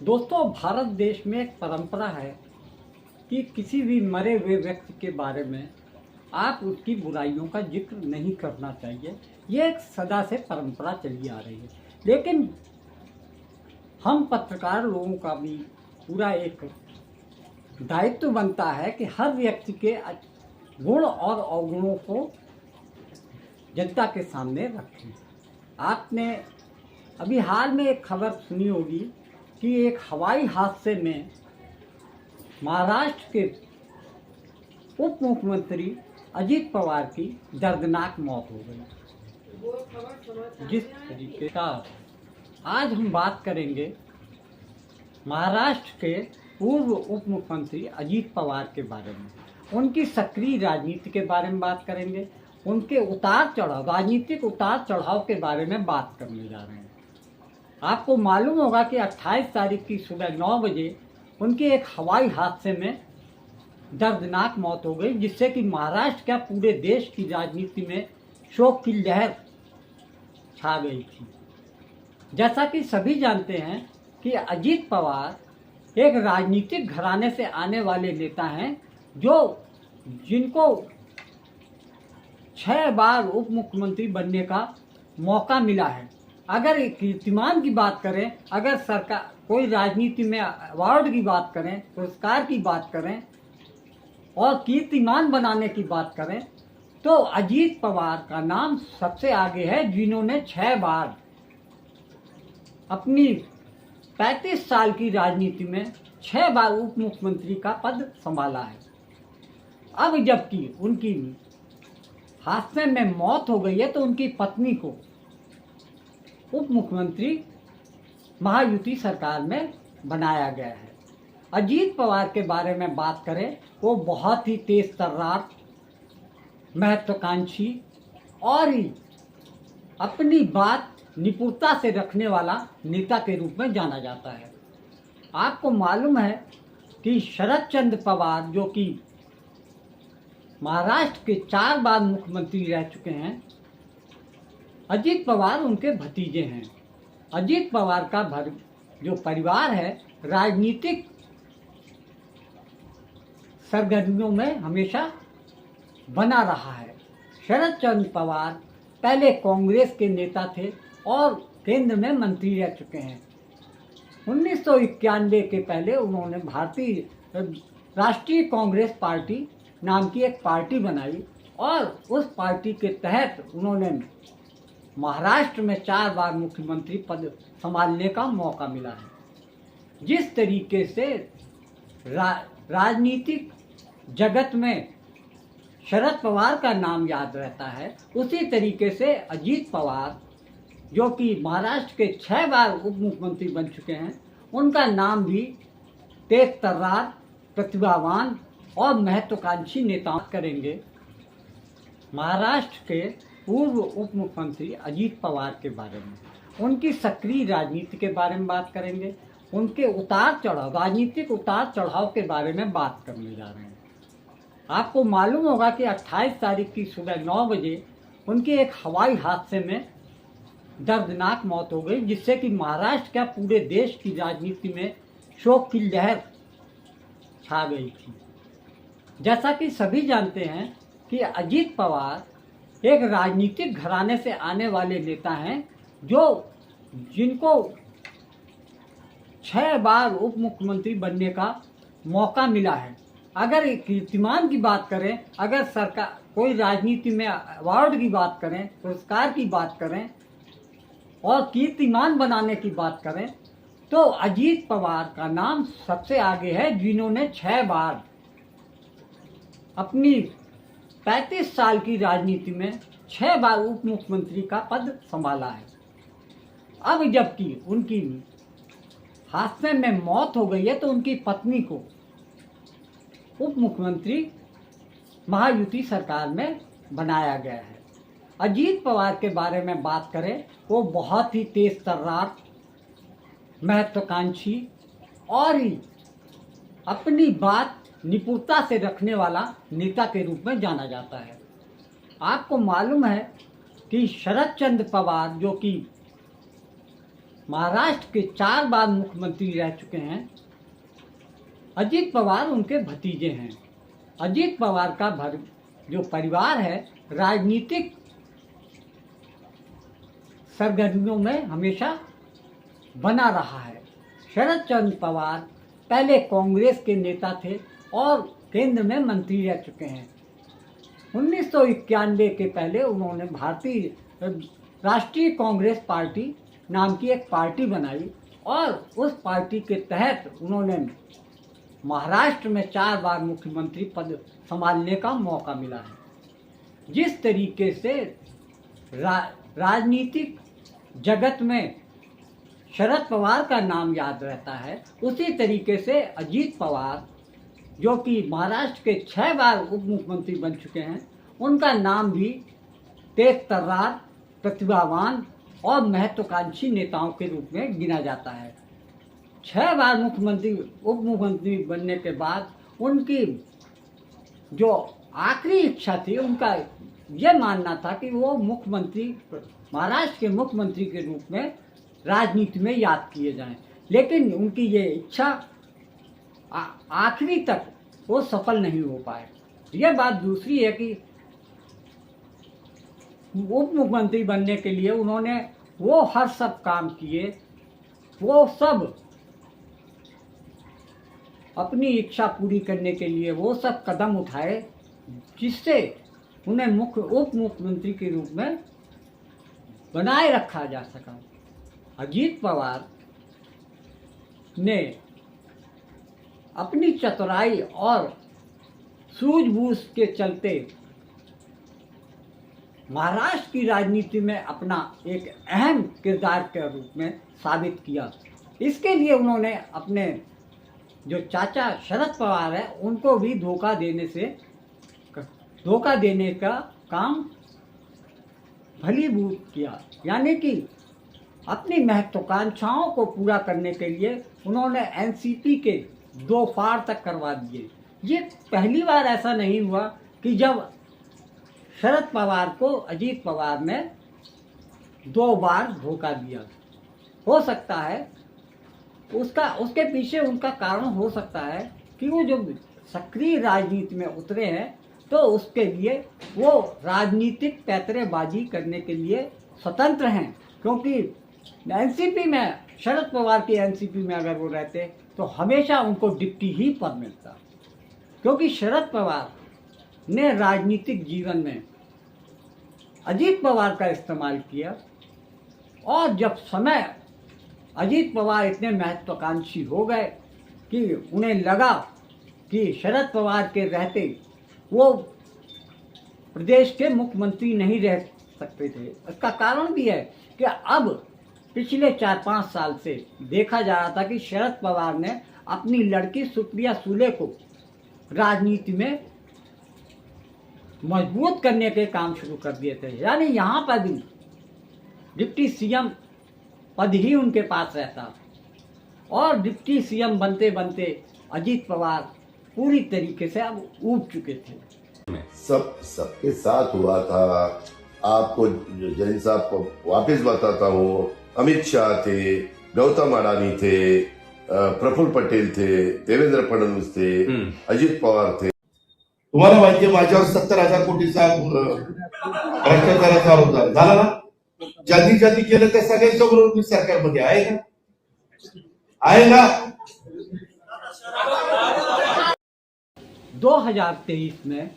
दोस्तों, भारत देश में एक परंपरा है कि किसी भी मरे हुए व्यक्ति के बारे में आप उसकी बुराइयों का जिक्र नहीं करना चाहिए। ये एक सदा से परंपरा चली आ रही है, लेकिन हम पत्रकार लोगों का भी पूरा एक दायित्व बनता है कि हर व्यक्ति के गुण और अवगुणों को जनता के सामने रखें। आपने अभी हाल में एक खबर सुनी होगी कि एक हवाई हादसे में महाराष्ट्र के उप मुख्यमंत्री अजीत पवार की दर्दनाक मौत हो गई। जिस तरीके का आज हम बात करेंगे महाराष्ट्र के पूर्व उप मुख्यमंत्री अजीत पवार के बारे में, उनकी सक्रिय राजनीति के बारे में बात करेंगे, उनके उतार चढ़ाव, राजनीतिक उतार चढ़ाव के बारे में बात करने जा रहे हैं। आपको मालूम होगा कि 28 तारीख की सुबह 9 बजे उनके एक हवाई हादसे में दर्दनाक मौत हो गई, जिससे कि महाराष्ट्र क्या पूरे देश की राजनीति में शोक की लहर छा गई थी। जैसा कि सभी जानते हैं कि अजीत पवार एक राजनीतिक घराने से आने वाले नेता हैं जिनको 6 बार उप मुख्यमंत्री बनने का मौका मिला है। अगर कीर्तिमान की बात करें, अगर सरकार कोई राजनीति में अवार्ड की बात करें, पुरस्कार की बात करें और कीर्तिमान बनाने की बात करें, तो अजीत पवार का नाम सबसे आगे है, जिन्होंने 6 बार अपनी 35 साल की राजनीति में 6 बार उप मुख्यमंत्री का पद संभाला है। अब जबकि उनकी हादसे में मौत हो गई है, तो उनकी पत्नी को उप मुख्यमंत्री महायुति सरकार में बनाया गया है। अजीत पवार के बारे में बात करें, वो बहुत ही तेज तर्रार, महत्वाकांक्षी और ही अपनी बात निपुणता से रखने वाला नेता के रूप में जाना जाता है। आपको मालूम है कि शरद चंद्र पवार, जो कि महाराष्ट्र के 4 बार मुख्यमंत्री रह चुके हैं, अजीत पवार उनके भतीजे हैं। अजीत पवार का जो परिवार है, राजनीतिक सरगर्मियों में हमेशा बना रहा है। शरद चंद्र पवार पहले कांग्रेस के नेता थे और केंद्र में मंत्री रह चुके हैं। 1991 के पहले उन्होंने भारतीय राष्ट्रीय कांग्रेस पार्टी नाम की एक पार्टी बनाई और उस पार्टी के तहत उन्होंने महाराष्ट्र में 4 बार मुख्यमंत्री पद संभालने का मौका मिला है। जिस तरीके से राजनीतिक जगत में शरद पवार का नाम याद रहता है, उसी तरीके से अजीत पवार, जो कि महाराष्ट्र के 6 बार उप मुख्यमंत्री बन चुके हैं, उनका नाम भी तेज तर्रार, प्रतिभावान और महत्वाकांक्षी नेता करेंगे। महाराष्ट्र के पूर्व उप मुख्यमंत्री अजीत पवार के बारे में, उनकी सक्रिय राजनीति के बारे में बात करेंगे, उनके उतार चढ़ाव, राजनीतिक उतार चढ़ाव के बारे में बात करने जा रहे हैं। आपको मालूम होगा कि 28 तारीख की सुबह 9 बजे उनके एक हवाई हादसे में दर्दनाक मौत हो गई, जिससे कि महाराष्ट्र क्या पूरे देश की राजनीति में शोक की लहर छा गई थी। जैसा कि सभी जानते हैं कि अजीत पवार एक राजनीतिक घराने से आने वाले नेता हैं, जिनको 6 बार उप मुख्यमंत्री बनने का मौका मिला है। अगर कीर्तिमान की बात करें, अगर सरकार कोई राजनीति में अवार्ड की बात करें, पुरस्कार की बात करें और कीर्तिमान बनाने की बात करें, तो अजीत पवार का नाम सबसे आगे है, जिन्होंने 6 बार अपनी 35 साल की राजनीति में 6 बार उप मुख्यमंत्री का पद संभाला है। अब जबकि उनकी हादसे में मौत हो गई है, तो उनकी पत्नी को उप मुख्यमंत्री महायुति सरकार में बनाया गया है। अजीत पवार के बारे में बात करें, वो बहुत ही तेज तर्रार, महत्वाकांक्षी और ही अपनी बात निपुणता से रखने वाला नेता के रूप में जाना जाता है। आपको मालूम है कि शरद चंद्र पवार, जो कि महाराष्ट्र के 4 बार मुख्यमंत्री रह चुके हैं। अजीत पवार उनके भतीजे हैं। अजीत पवार का जो परिवार है राजनीतिक सरगर्मियों में हमेशा बना रहा है। शरद चंद्र पवार पहले कांग्रेस के नेता थे और केंद्र में मंत्री रह चुके हैं। 1991 के पहले उन्होंने भारतीय राष्ट्रीय कांग्रेस पार्टी नाम की एक पार्टी बनाई और उस पार्टी के तहत उन्होंने महाराष्ट्र में 4 बार मुख्यमंत्री पद संभालने का मौका मिला है। जिस तरीके से राजनीतिक जगत में शरद पवार का नाम याद रहता है, उसी तरीके से अजीत पवार जो कि महाराष्ट्र के 6 बार उप मुख्यमंत्री बन चुके हैं, उनका नाम भी तेज तर्रार, प्रतिभावान और महत्वाकांक्षी नेताओं के रूप में गिना जाता है। 6 बार मुख्यमंत्री उप मुख्यमंत्री बनने के बाद उनकी जो आखिरी इच्छा थी, उनका यह मानना था कि वो मुख्यमंत्री महाराष्ट्र के मुख्यमंत्री के रूप में राजनीति में याद किए जाएं, लेकिन उनकी ये इच्छा आखिरी तक वो सफल नहीं हो पाए। यह बात दूसरी है कि उप मुख्यमंत्री बनने के लिए उन्होंने वो हर सब काम किए, वो सब अपनी इच्छा पूरी करने के लिए वो सब कदम उठाए जिससे उन्हें उप मुख्यमंत्री के रूप में बनाए रखा जा सका। अजीत पवार ने अपनी चतुराई और सूझबूझ के चलते महाराष्ट्र की राजनीति में अपना एक अहम किरदार के रूप में साबित किया। इसके लिए उन्होंने अपने जो चाचा शरद पवार है उनको भी धोखा देने का काम भलीभूत किया, यानी कि अपनी महत्वाकांक्षाओं को पूरा करने के लिए उन्होंने एनसीपी के 2 फाड़ तक करवा दिए। ये पहली बार ऐसा नहीं हुआ कि जब शरद पवार को अजीत पवार ने 2 बार धोखा दिया। हो सकता है उसके पीछे उनका कारण हो सकता है कि वो जो सक्रिय राजनीति में उतरे हैं तो उसके लिए वो राजनीतिक पैतरेबाजी करने के लिए स्वतंत्र हैं, क्योंकि एनसीपी में शरद पवार की एनसीपी में अगर वो रहते तो हमेशा उनको डिप्टी ही पद मिलता, क्योंकि शरद पवार ने राजनीतिक जीवन में अजीत पवार का इस्तेमाल किया और जब समय अजीत पवार इतने महत्वाकांक्षी हो गए कि उन्हें लगा कि शरद पवार के रहते वो प्रदेश के मुख्यमंत्री नहीं रह सकते थे। इसका कारण भी है कि अब पिछले 4-5 साल से देखा जा रहा था कि शरद पवार ने अपनी लड़की सुप्रिया सुले को राजनीति में मजबूत करने के काम शुरू कर दिए थे। यानी यहाँ पर भी डिप्टी सीएम पद ही उनके पास रहता और डिप्टी सीएम बनते बनते अजीत पवार पूरी तरीके से अब ऊब चुके थे। सबके साथ हुआ था। आपको जैन साहब को वापस बताता हूँ, अमित शाह थे, गौतम अडानी थे, प्रफुल्ल पटेल थे, देवेंद्र फडणवीस थे, अजित पवार थे। तुम्हाला माहिती आहे माझ्यावर 70,000 कोटीचा भ्रष्टाचाराचा आरोप झाला ना। ज्यांनी केलं त्या सगळ्यांच्या बरोबर मी सरकारमध्ये आहे का? आहे ना? 2023 में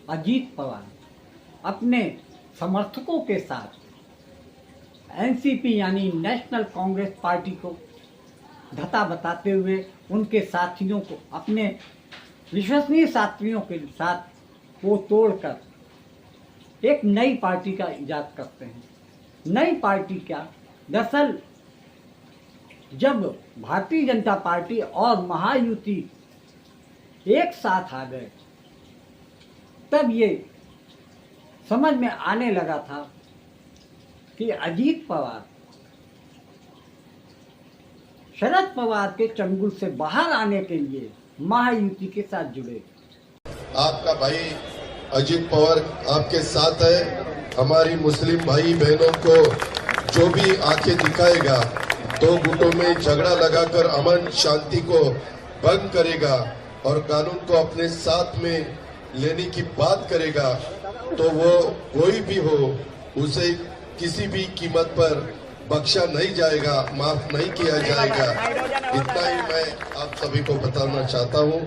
अजीत पवार अपने समर्थकों के साथ एनसीपी यानी नेशनल कांग्रेस पार्टी को धता बताते हुए उनके साथियों को, अपने विश्वसनीय साथियों के साथ वो तोड़कर एक नई पार्टी का इजाद करते हैं। नई पार्टी क्या, दरअसल जब भारतीय जनता पार्टी और महायुति एक साथ आ गए तब ये समझ में आने लगा था कि अजीत पवार शरद पवार के चंगुल से बाहर आने के लिए महायुति के साथ जुड़े। आपका भाई अजीत पवार आपके साथ है। हमारी मुस्लिम भाई बहनों को जो भी आंखें दिखाएगा, दो गुटों में झगड़ा लगाकर अमन शांति को भंग करेगा और कानून को अपने साथ में लेने की बात करेगा, तो वो कोई भी हो उसे किसी भी कीमत पर बख्शा नहीं जाएगा, माफ नहीं किया जाएगा। इतना ही मैं आप सभी को बताना चाहता हूँ।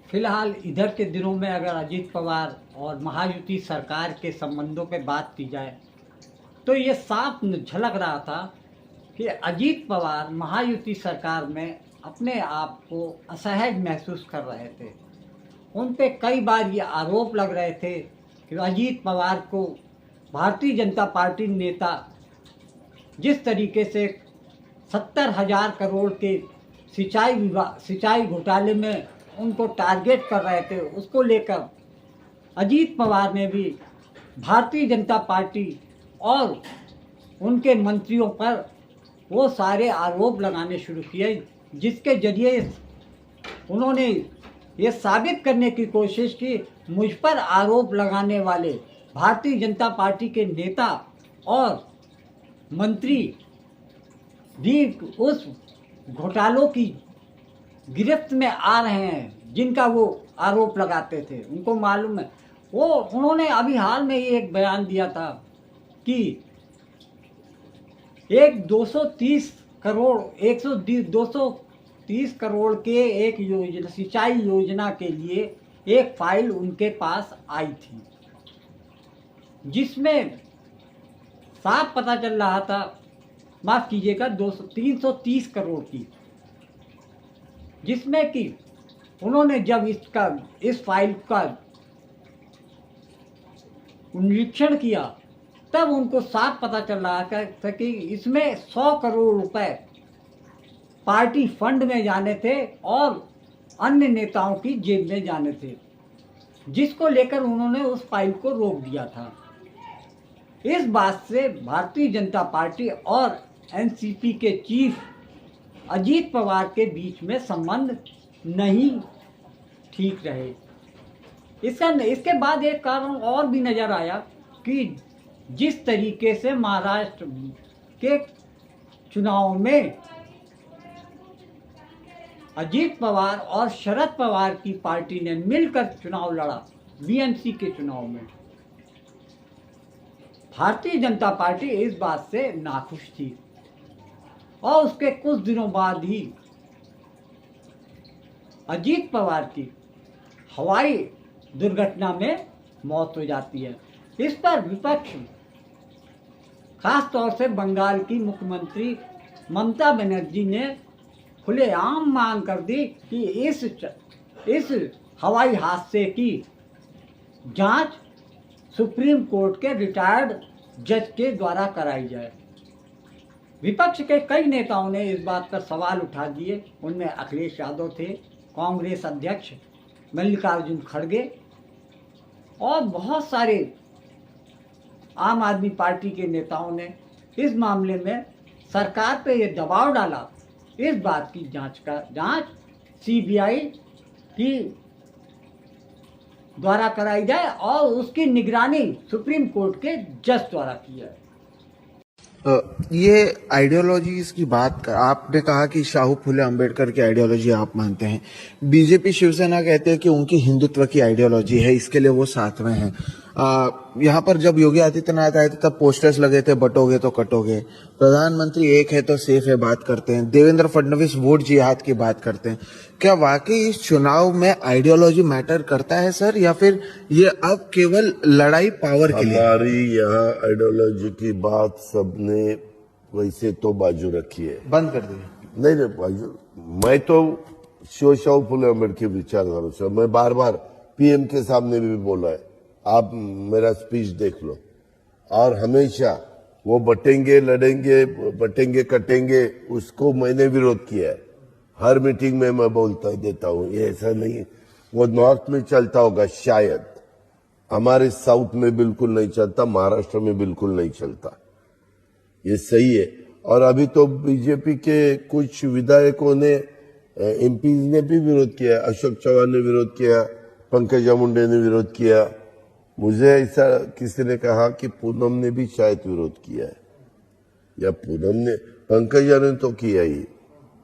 फिलहाल इधर के दिनों में अगर अजीत पवार और महायुति सरकार के संबंधों पे बात की जाए तो ये साफ झलक रहा था कि अजीत पवार महायुति सरकार में अपने आप को असहज महसूस कर रहे थे। उन पे कई बार ये आरोप लग रहे थे कि अजीत पवार को भारतीय जनता पार्टी नेता जिस तरीके से 70,000 करोड़ के सिंचाई घोटाले में उनको टारगेट कर रहे थे, उसको लेकर अजीत पवार ने भी भारतीय जनता पार्टी और उनके मंत्रियों पर वो सारे आरोप लगाने शुरू किए, जिसके जरिए उन्होंने ये साबित करने की कोशिश की मुझ पर आरोप लगाने वाले भारतीय जनता पार्टी के नेता और मंत्री भी उस घोटालों की गिरफ्त में आ रहे हैं जिनका वो आरोप लगाते थे। उनको मालूम है। उन्होंने अभी हाल में ही एक बयान दिया था कि एक 230 करोड़ के एक योजना, सिंचाई योजना के लिए एक फाइल उनके पास आई थी, जिसमें साफ पता चल रहा था, माफ कीजिएगा 330 करोड़ की, जिसमें कि उन्होंने जब इस फाइल का निरीक्षण किया तब उनको साफ पता चल रहा था कि इसमें 100 करोड़ रुपए पार्टी फंड में जाने थे और अन्य नेताओं की जेब में जाने थे, जिसको लेकर उन्होंने उस फाइल को रोक दिया था। इस बात से भारतीय जनता पार्टी और एनसीपी के चीफ अजीत पवार के बीच में संबंध नहीं ठीक रहे। इसके बाद एक कारण और भी नजर आया कि जिस तरीके से महाराष्ट्र के चुनाव में अजीत पवार और शरद पवार की पार्टी ने मिलकर चुनाव लड़ा, बीएमसी के चुनाव में भारतीय जनता पार्टी इस बात से नाखुश थी और उसके कुछ दिनों बाद ही अजीत पवार की हवाई दुर्घटना में मौत हो जाती है। इस पर विपक्ष, खास तौर से बंगाल की मुख्यमंत्री ममता बनर्जी ने खुलेआम मांग कर दी कि इस हवाई हादसे की जांच सुप्रीम कोर्ट के रिटायर्ड जज के द्वारा कराई जाए। विपक्ष के कई नेताओं ने इस बात पर सवाल उठा दिए। उनमें अखिलेश यादव थे, कांग्रेस अध्यक्ष मल्लिकार्जुन खड़गे और बहुत सारे आम आदमी पार्टी के नेताओं ने इस मामले में सरकार पे ये दबाव डाला, इस बात की जांच सीबीआई की द्वारा कराई जाए और उसकी निगरानी सुप्रीम कोर्ट के जज द्वारा की जाए। ये आइडियोलॉजीज की बात कर, आपने कहा कि शाहू फुले अंबेडकर की आइडियोलॉजी आप मानते हैं, बीजेपी शिवसेना कहते हैं कि उनकी हिंदुत्व की आइडियोलॉजी है, इसके लिए वो साथ में हैं। यहाँ पर जब योगी आदित्यनाथ आए थे तब पोस्टर्स लगे थे, बटोगे तो कटोगे। प्रधानमंत्री एक है तो सेफ है बात करते हैं। देवेंद्र फडणवीस वोट जिहाद की बात करते हैं। क्या वाकई इस चुनाव में आइडियोलॉजी मैटर करता है सर, या फिर ये अब केवल लड़ाई पावर के लिए? हमारी यहाँ आइडियोलॉजी की बात सबने वैसे तो बाजू रखी है, बंद कर दी। नहीं बाजू। मैं तो शाहू फुले अम्बेडकर विचारधारा से, मैं बार बार पीएम के सामने भी बोला है, आप मेरा स्पीच देख लो, और हमेशा वो बटेंगे लड़ेंगे, बटेंगे कटेंगे, उसको मैंने विरोध किया है। हर मीटिंग में मैं बोलता देता हूँ, ये ऐसा नहीं। वो नॉर्थ में चलता होगा शायद, हमारे साउथ में बिल्कुल नहीं चलता, महाराष्ट्र में बिल्कुल नहीं चलता, ये सही है। और अभी तो बीजेपी के कुछ विधायकों ने, एमपीज ने भी विरोध किया, अशोक चौहान ने विरोध किया, पंकजा मुंडे ने विरोध किया, मुझे ऐसा किसी ने कहा कि पूनम ने भी शायद विरोध किया है, या पूनम ने, पंकजा ने तो किया ही,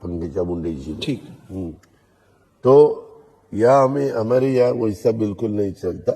पंकजा मुंडे जी ने। ठीक। तो या हमें, हमारे यहाँ वैसा बिल्कुल नहीं चलता।